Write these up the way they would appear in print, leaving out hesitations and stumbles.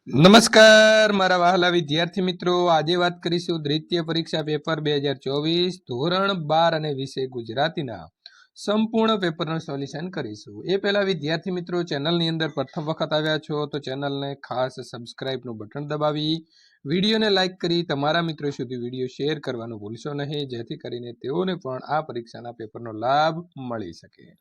નમસ્કાર મારા વહાલા વિદ્યાર્થી મિત્રો, આજે વાત કરીશું દ્વિતીય પરીક્ષા પેપર 2024 ધોરણ 12 અને વિષય ગુજરાતીના સંપૂર્ણ પેપરનું સોલ્યુશન કરીશું। એ પહેલા વિદ્યાર્થી મિત્રો, ચેનલની અંદર પ્રથમ વખત આવ્યા છો તો ચેનલને ખાસ સબસ્ક્રાઇબનું બટન દબાવી વિડીયોને લાઇક કરી તમારા મિત્રો સુધી વિડીયો શેર કરવાનું ભૂલશો નહીં, જેથી કરીને તેઓને પણ આ પરીક્ષાના પેપરનો લાભ મળી શકે।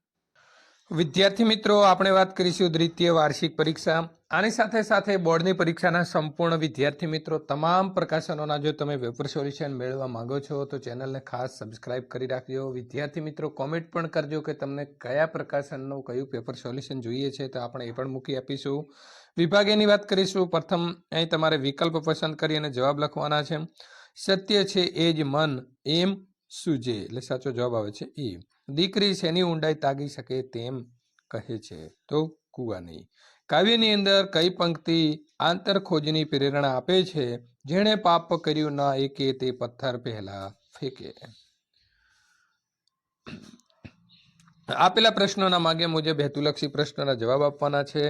વિદ્યાર્થી મિત્રો, આપણે વાત કરીશું દ્વિતીય વાર્ષિક પરીક્ષા, આની સાથે સાથે બોર્ડની પરીક્ષાના સંપૂર્ણ વિદ્યાર્થી મિત્રો તમામ પ્રકાશનોના જો તમે પેપર સોલ્યુશન મેળવવા માંગો છો તો ચેનલને ખાસ સબસ્ક્રાઇબ કરી રાખજો। વિદ્યાર્થી મિત્રો, કોમેન્ટ પણ કરજો કે તમને કયા પ્રકાશનનું કયું પેપર સોલ્યુશન જોઈએ છે, તો આપણે એ પણ મૂકી આપીશું। વિભાગની વાત કરીશું। પ્રથમ અહીં તમારે વિકલ્પ પસંદ કરી અને જવાબ લખવાના છે। સત્ય છે એ જ મન એમ સૂજે, એટલે સાચો જવાબ આવે છે એ। દીકરી શેની ઊંડાઈ તાગી શકે તેમ કહે છે, તો કૂવાની। કાવ્યની અંદર કઈ પંક્તિ આંતર ખોજની પ્રેરણા આપે છે? જેણે પાપ કર્યું ના એકે તે પથ્થર પહેલા ફેંકે। આપેલા પ્રશ્નોના માગ્યા મુજબ હેતુલક્ષી પ્રશ્નોના જવાબ આપવાના છે।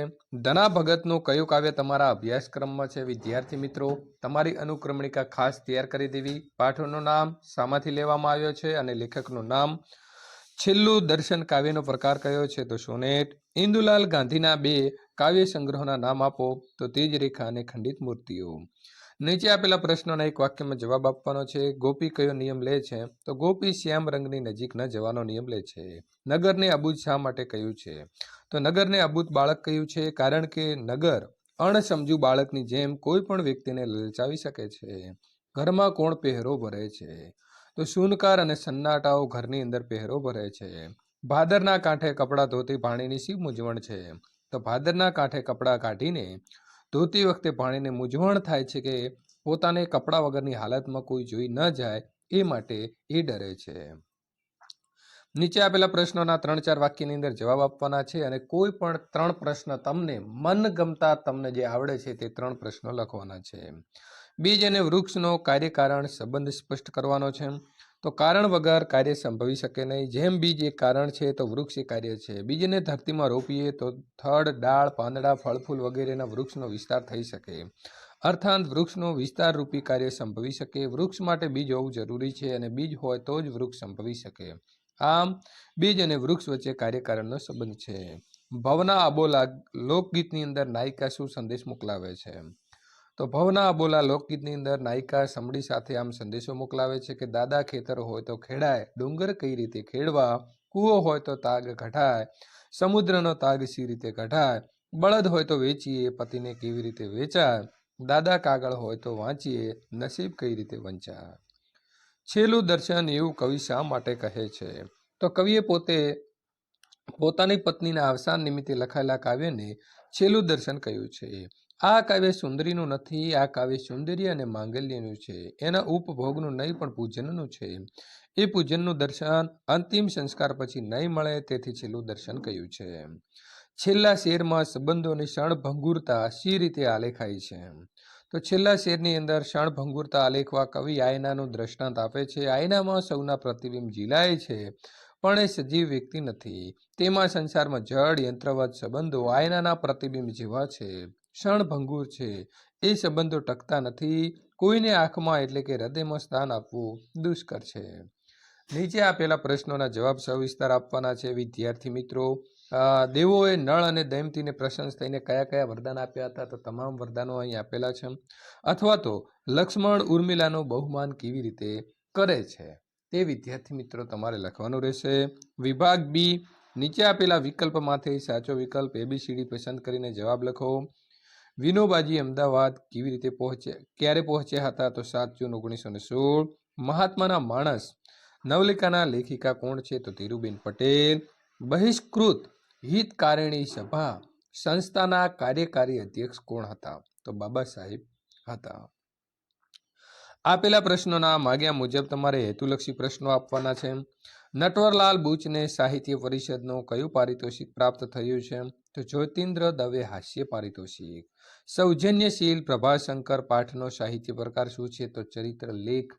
ધના ભગતનું કયું કાવ્ય તમારા અભ્યાસક્રમમાં છે? વિદ્યાર્થી મિત્રો, તમારી અનુક્રમણિકા ખાસ તૈયાર કરી દેવી। પાઠોનું નામ શામાંથી લેવામાં આવ્યો છે અને લેખકનું નામ। છેલ્લું દર્શન કાવ્યનો પ્રકાર કયો છે? તો સોનેટ। ઇન્દુલાલ ગાંધીના 2 કાવ્ય સંગ્રહોના નામ આપો, તો તેજ રેખા અને ખંડિત મૂર્તિઓ। નીચે આપેલા પ્રશ્નોના એક વાક્યમાં જવાબ આપવાનો છે। ગોપી કયો નિયમ લે છે? તો ગોપી શ્યામ રંગની નજીક ન જવાનો નિયમ લે છે। નગરને અબૂત શા માટે કહ્યું છે? તો નગરને અબૂત બાળક કહ્યું છે કારણ કે નગર અણસમજુ બાળકની જેમ કોઈ પણ વ્યક્તિને લલચાવી શકે છે। ઘરમાં કોણ પહેરો ભરે છે? તો શુનકાર અને સન્નાટાઓ ઘરની અંદર પહેરો ભરે છે। ભાદરના કાંઠે કપડાં ધોતી ભાણીની શી મૂંઝવણ છે? તો ભાદરના કાંઠે કપડાં કાઢીને ધોતી વખતે ભાણીને મૂંઝવણ થાય છે કે પોતાને કપડાં વગરની હાલતમાં કોઈ જોઈ ન જાય, એ માટે એ ડરે છે। નીચે આપેલા પ્રશ્નોના 3-4 વાક્યની અંદર જવાબ આપવાના છે અને કોઈ પણ 3 પ્રશ્ન તમને મનગમતા તમને જે આવડે છે તે 3 પ્રશ્નો લખવાના છે। બીજ અને વૃક્ષનો કાર્યકારણ સંબંધ સ્પષ્ટ કરવાનો છે। તો કારણ વગર કાર્ય સંભવી શકે નહીં। જેમ બીજ એક કારણ છે તો વૃક્ષ એ કાર્ય છે। બીજને ધરતીમાં રોપીએ તો થડ, ડાળ, પાંદડા, ફળફૂલ વગેરેના વૃક્ષનો વિસ્તાર થઈ શકે, અર્થાત વૃક્ષનો વિસ્તાર રૂપી કાર્ય સંભવી શકે। વૃક્ષ માટે બીજ હોવું જરૂરી છે અને બીજ હોય તો જ વૃક્ષ સંભવી શકે। આમ બીજ અને વૃક્ષ વચ્ચે કાર્યકારણનો સંબંધ છે। ભવના અબોલા લોકગીતની અંદર નાયિકા શું સંદેશ મોકલાવે છે? તો ભવના અબોલા લોકગીતની અંદર નાયિકા સમડી સાથે આમ સંદેશો મોકલાવે છે કે દાદા ખેતર હોય તો ખેડાય, ડુંગર કઈ રીતે ખેડવા, કૂવો હોય તો તાગ કઢાય, સમુદ્રનો તાગ સી રીતે કઢાય, બળદ હોય તો વેચીએ, પતિને કેવી રીતે વેચાય, દાદા કાગળ હોય તો વાંચીએ, નસીબ કઈ રીતે વંચાય। છેલ્લું દર્શન એવું કવિ શા માટે કહે છે? તો કવિએ પોતાની પત્નીના અવસાન નિમિત્તે લખાયેલા કાવ્યને છેલ્લું દર્શન કહ્યું છે। આ કાવ્ય સુંદરીનું નથી, આ કાવ્ય સૌંદર્ય અને માંગલ્યનું છે। એના ઉપભોગનું નહીં પણ પૂજનનું છે। એ પૂજનનું દર્શન અંતિમ સંસ્કાર પછી નહીં મળે, તેથી છેલ્લું દર્શન કહ્યું છે। છેલ્લા શેરમાં સંબંધોની ક્ષણભંગુરતા શી રીતે આલેખાઈ છે? તો છેલ્લા શેરની અંદર ક્ષણભંગુરતા આલેખવા કવિ આયનાનું દ્રષ્ટાંત આપે છે। આયનામાં સૌના પ્રતિબિંબ ઝીલાય છે, પણ એ સજીવ વ્યક્તિ નથી। તેમાં સંસારમાં જડ યંત્રવત સંબંધો આયનાના પ્રતિબિંબ જેવા છે, ક્ષણભંગુર છે। એ સંબંધો ટકતા નથી। કોઈને આંખમાં એટલે કે હૃદયમાં સ્થાન આપવું દુષ્કર છે। નીચે આપેલા પ્રશ્નોના જવાબ સવિસ્તાર આપવાના છે। વિદ્યાર્થી મિત્રો, દેવોએ નળ અને દમયંતીને પ્રશંસ થઈને કયા કયા વરદાન આપ્યા હતા? તો તમામ વરદાનો અહીં આપેલા છે। અથવા તો લક્ષ્મણ ઉર્મિલાનું બહુમાન કેવી રીતે કરે છે, તે વિદ્યાર્થી મિત્રો તમારે લખવાનું રહેશે। વિભાગ બી, નીચે આપેલા વિકલ્પમાંથી સાચો વિકલ્પ ABCD પસંદ કરીને જવાબ લખો। વિનોબાજી અમદાવાદ કેવી રીતે ક્યારે પહોંચ્યા હતા? તો 7 જૂન 1916। મહાત્માના માણસ નવલિકાના લેખિકા કોણ છે? તો ધીરુબેન પટેલ। બહિષ્કૃત હિતકારિણી સભા સંસ્થાના કાર્યકારી અધ્યક્ષ કોણ હતા? તો બાબા સાહેબ હતા। આપેલા પ્રશ્નોના માગ્યા મુજબ તમારે હેતુલક્ષી પ્રશ્નો આપવાના છે। નટવરલાલ બુચને સાહિત્ય પરિષદનું કયું પારિતોષિક પ્રાપ્ત થયું છે? તો જ્યોતિન્દ્ર દવે હાસ્ય પારિતોષિક। સૌજન્યશીલ પ્રભાશંકર પાઠનો સાહિત્ય પ્રકાર શું છે? તો ચરિત્ર લેખ।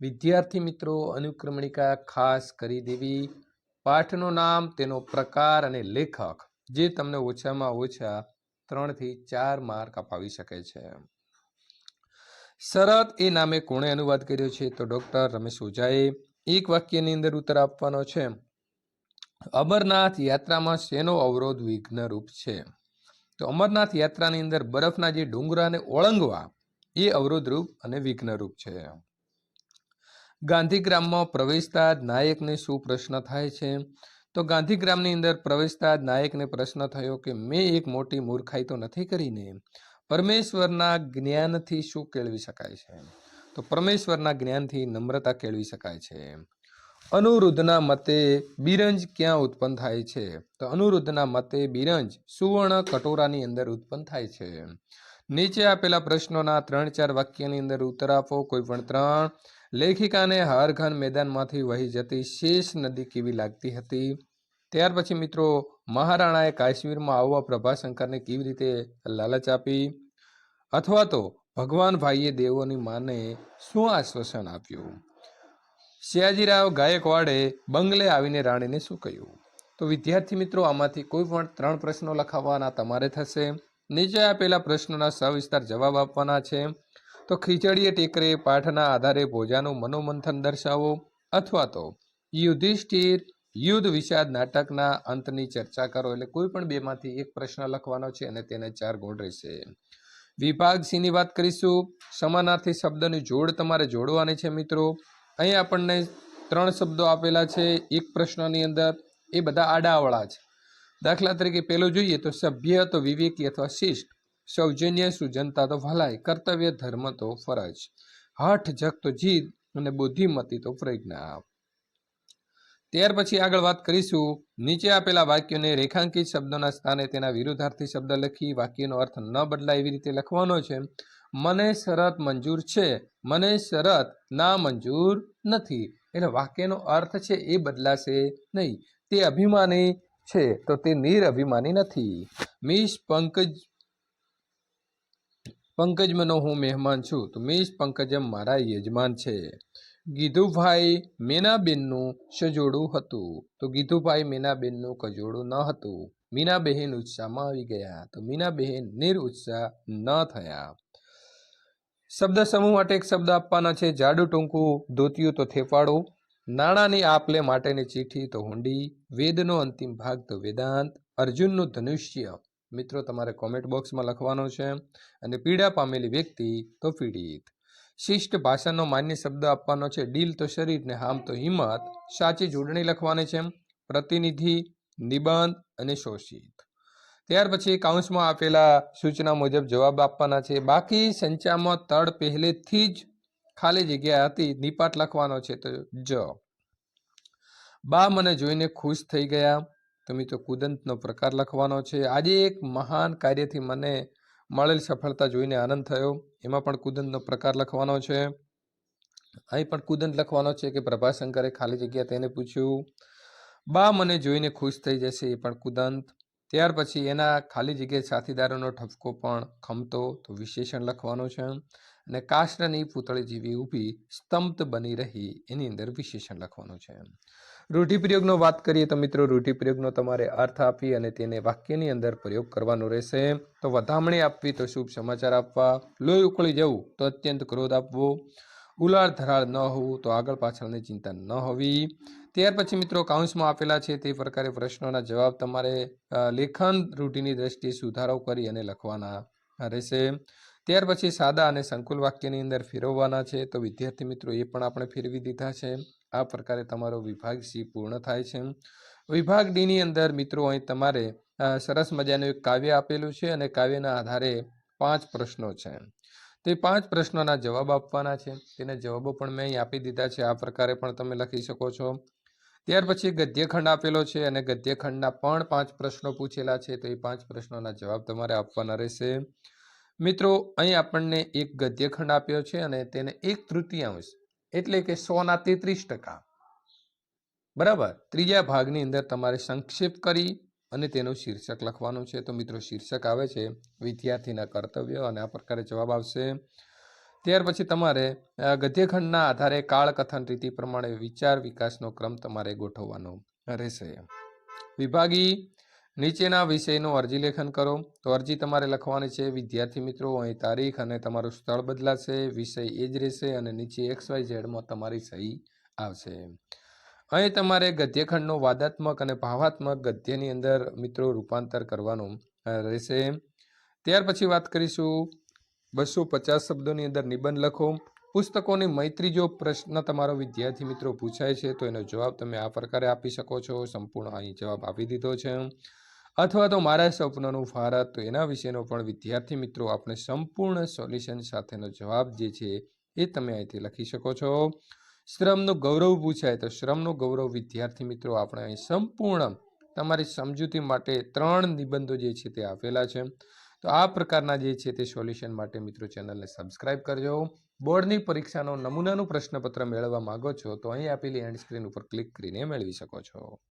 વિદ્યાર્થી મિત્રો, અનુક્રમણિકા ખાસ કરી દેવી। પાઠનું નામ, તેનો પ્રકાર અને લેખક જે તમને ઓછામાં ઓછા 3 થી 4 માર્ક અપાવી શકે છે. શરત એ નામે કોણે અનુવાદ કર્યો છે? તો ડોક્ટર રમેશ ઓઝાએ. એક વાક્યની અંદર ઉત્તર આપવાનો છે. અમરનાથ યાત્રામાં શેનો અવરોધ વિઘ્નરૂપ છે? તો અમરનાથ યાત્રાની અંદર બરફના જે ડુંગરાને ઓળંગવા એ અવરોધરૂપ અને વિઘ્નરૂપ છે. ગાંધીગ્રામમાં પ્રવેશતા જ નાયકને શું પ્રશ્ન થાય છે? તો ગાંધીગ્રામની અંદર પ્રવેશતા જ નાયકને પ્રશ્ન થયો કે મેં એક મોટી મૂર્ખાઈ તો નથી કરીને? પરમેશ્વરના જ્ઞાનથી શું કેળવી શકાય છે? તો પરમેશ્વરના જ્ઞાનથી નમ્રતા કેળવી શકાય છે. અનુરુદ્ધના મતે બિરંજ ક્યાં ઉત્પન્ન થાય છે? તો અનુરુદ્ધના મતે બિરંજ સુવર્ણ કટોરાની અંદર ઉત્પન્ન થાય છે. નીચે આપેલા પ્રશ્નોના 3-4 વાક્યની અંદર ઉત્તર આપો, કોઈ પણ 3. લેખિકાને હારઘન મેદાનમાંથી વહી જતી શેષ નદી કેવી લાગતી હતી? ત્યાર પછી મિત્રો મહારાણાએ કાશ્મીરમાં આવવા પ્રભાશંકરને કેવી રીતે લાલચ આપી? અથવા તો ભગવાન ભાઈએ દેવોની માને શું આશ્વાસન આપ્યું? સયાજીરાવ ગાયકવાડે બંગલે આવીને રાણીને શું કહ્યું? તો વિદ્યાર્થી મિત્રો આમાંથી કોઈ પણ 3 પ્રશ્નો લખાવવાના તમારે થશે. નીચે આપેલા પ્રશ્નોના સવિસ્તાર જવાબ આપવાના છે. તો ખીચડીએ ટેકરે પાઠના આધારે ભોજાનું મનોમંથન દર્શાવો, અથવા તો યુધિષ્ઠિર યુદ્ધ વિષાદ નાટકના અંતની ચર્ચા કરો. એટલે કોઈ પણ 2 માંથી એક પ્રશ્ન લખવાનો છે અને તેને 4 ગુણ રહેશે. વિભાગ સીની વાત કરીશું. સમાનાર્થી શબ્દની જોડ તમારે જોડવાની છે મિત્રો. અહીં આપણને 3 શબ્દો આપેલા છે એક પ્રશ્નની અંદર, એ બધા આડાઅવળા છે. દાખલા તરીકે પેલો જોઈએ તો સભ્ય તો વિવેકી અથવા શિષ્ટ, સૌજન્ય સુજનતા તો ભલાઈ, કર્તવ્ય ધર્મ તો ફરજ, હઠ જગ તો જીદ અને બુદ્ધિમતી તો પ્રજ્ઞા. ત્યાર પછી આગળ વાત કરીશું. નીચે આપેલા વાક્યોને રેખાંકિત શબ્દોના સ્થાને તેના વિરુદ્ધાર્થી શબ્દ લખી વાક્યનો અર્થ ન બદલાય એવી રીતે લખવાનો છે. મને શરત મંજૂર છે, મને શરત ના મંજૂર નથી. એટલે વાક્યનો અર્થ છે એ બદલાશે નહીં. તે અભિમાની છે તો તે નિરઅભિમાની નથી. મિસ પંકજમનો હું મહેમાન છું તો મિસ પંકજમ મારા યજમાન છે. ગીધુભાઈ મીનાબેનનું સજોડું હતું તો ગીધુભાઈ મીનાબેનનું કજોડું ન હતું. મીનાબહેન ઉત્સાહમાં આવી ગયા તો મીનાબહેન નિરુત્સાહ ન થયા. શબ્દ સમૂહ માટે એક શબ્દ આપવાનો છે. જાડું ટૂંકું ધોતિયું તો થેપાડું, નાણાંની આપલે માટેની ચીઠી તો હુંડી, વેદનો અંતિમ ભાગ તો વેદાંત, અર્જુનનું ધનુષ્ય મિત્રો તમારે કોમેન્ટ બોક્સમાં લખવાનો છે. અને પીડા પામેલી વ્યક્તિ તો પીડિત. શિષ્ટ ભાષાનો માન્ય શબ્દ આપવાનો છે. ડીલ તો શરીર ને હામ તો હિંમત. સાચી જોડણી લખવાની છે. પ્રતિનિધિ, નિબંધ અને શોષિત. ત્યાર પછી કાઉન્સમાં આપેલા સૂચના મુજબ જવાબ આપવાના છે. બાકી સંચામાં તળ પહેલેથી જ ખાલી જગ્યા હતી, નિપાટ લખવાનો છે તો જ. બા મને જોઈને ખુશ થઈ ગયા તો મિત્રો કુદંતનો પ્રકાર લખવાનો છે. આજે એક મહાન કાર્યથી મને મળેલ સફળતા જોઈને આનંદ થયો, એમાં પણ કુદંતનો પ્રકાર લખવાનો છે. અહીં પણ કુદંત લખવાનો છે કે પ્રભાશંકરે ખાલી જગ્યા તેને પૂછ્યું. બા મને જોઈને ખુશ થઈ જશે એ પણ કુદંત. ત્યાર પછી એના ખાલી જગ્યાએ સાથીદારોનો ઠપકો પણ ખમતો તો વિશેષણ લખવાનું છે. અને કાષ્ટની પૂતળી જેવી ઊભી સ્તંભ બની રહી એની અંદર વિશેષણ લખવાનું છે. રૂઢિપ્રયોગનો વાત કરીએ તો મિત્રો રૂઢિપ્રયોગનો તમારે અર્થ આપી અને તેને વાક્યની અંદર પ્રયોગ કરવાનો રહેશે. તો વધામણી આપવી તો શુભ સમાચાર આપવા, લોહી ઉકળી જવું તો અત્યંત ક્રોધ આપવો, ઉલાળ ધરાળ ન હોવું તો આગળ પાછળની ચિંતા ન હોવી. ત્યાર પછી મિત્રો કાઉન્સમાં આપેલા છે તે પ્રકારે પ્રશ્નોના જવાબ તમારે લેખન રૂઢિની દ્રષ્ટિએ સુધારો કરી અને લખવાના રહેશે. ત્યાર પછી સાદા અને સંકુલ વાક્યની અંદર ફેરવવાના છે. તો વિદ્યાર્થી મિત્રો એ પણ આપણે ફેરવી દીધા છે. આ પ્રકારે તમારો વિભાગ સી પૂર્ણ થાય છે. વિભાગ ડી ની અંદર મિત્રો અહીં તમારે સરસ મજાનું એક કાવ્ય આપેલું છે અને કાવ્યના આધારે 5 પ્રશ્નો છે. તે 5 પ્રશ્નોના જવાબ આપવાના છે. તેના જવાબો પણ મેં અહીં આપી દીધા છે. આ પ્રકારે પણ તમે લખી શકો છો. ત્યાર પછી ગદ્યખંડ આપેલો છે અને ગદ્યખંડના પણ 5 પ્રશ્નો પૂછેલા છે. તો એ 5 પ્રશ્નોના જવાબ તમારે આપવાના રહેશે. મિત્રો અહીં આપણને એક ગદ્યખંડ આપ્યો છે અને તેને 1/3 એટલે કે 100% બરાબર ત્રીજા ભાગની અંદર તમારે સંક્ષેપ કરી અને તેનું શીર્ષક લખવાનું છે. તો મિત્રો શીર્ષક આવે છે વિદ્યાર્થીના કર્તવ્ય અને આ પ્રકારે જવાબ આવશે. ત્યાર પછી તમારે ગદ્યખંડના આધારે કાળકથન રીતિ પ્રમાણે વિચાર વિકાસનો ક્રમ તમારે ગોઠવવાનો રહેશે. વિભાગી નીચેના વિષયનું અરજી લેખન કરો. તો અરજી તમારે લખવાની છે વિદ્યાર્થી મિત્રો. અહીં તારીખ અને તમારું સ્થળ બદલાશે, વિષય એ જ રહેશે અને નીચે XYZ તમારી સહી આવશે. અહીં તમારે ગદ્યખંડનું વાદાત્મક અને ભાવાત્મક ગદ્યની અંદર મિત્રો રૂપાંતર કરવાનું રહેશે. ત્યાર પછી વાત કરીશું 250 શબ્દોની અંદર નિબંધ લખો. પુસ્તકોની મૈત્રી જો પ્રશ્ન તમારો વિદ્યાર્થી મિત્રો પૂછાય છે તો એનો જવાબ તમે આ પ્રકારે આપી શકો છો. સંપૂર્ણ અહીં જવાબ આપી દીધો છે. અથવા તો મારા સપનાનું ભારત, તો એના વિશેનો પણ વિદ્યાર્થી મિત્રો આપણે સંપૂર્ણ સોલ્યુશન સાથેનો જવાબ જે છે એ તમે અહીંથી લખી શકો છો. શ્રમનું ગૌરવ પૂછાય તો શ્રમનું ગૌરવ વિદ્યાર્થી મિત્રો આપણે અહીં સંપૂર્ણ તમારી સમજૂતી માટે 3 નિબંધો જે છે તે આપેલા છે. તો આ પ્રકારના જે છે તે સોલ્યુશન માટે મિત્રો ચેનલને સબસ્ક્રાઇબ કરજો. બોર્ડની પરીક્ષાનો નમૂનાનું પ્રશ્નપત્ર મેળવવા માંગો છો તો અહીં આપેલી એન્ડ સ્ક્રીન ઉપર ક્લિક કરીને મેળવી શકો છો.